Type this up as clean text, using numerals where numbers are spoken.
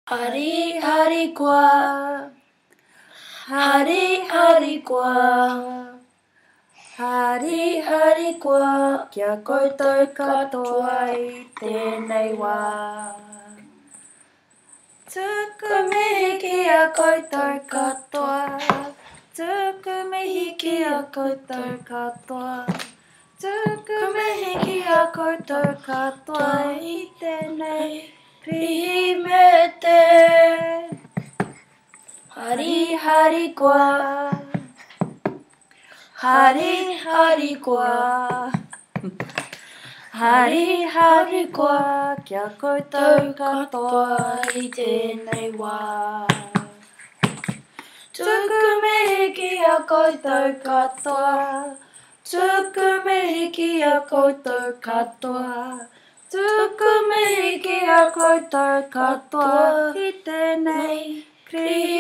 Hari hari qua, hari qua, hari qua, kia koutou katoa I tēnei wā. Tuku mihi kia koutou katoa, tuku mihi kia koutou katoa, tuku mihi kia koutou katoa I tēnei pihi me te. Hari hari qua, hari qua, hari qua, kia koutou katoa I tēnei wā. Tuku mihi kia koutou katoa, tuku mihi kia koutou katoa, tuku mihi kia koutou katoa I tēnei krihi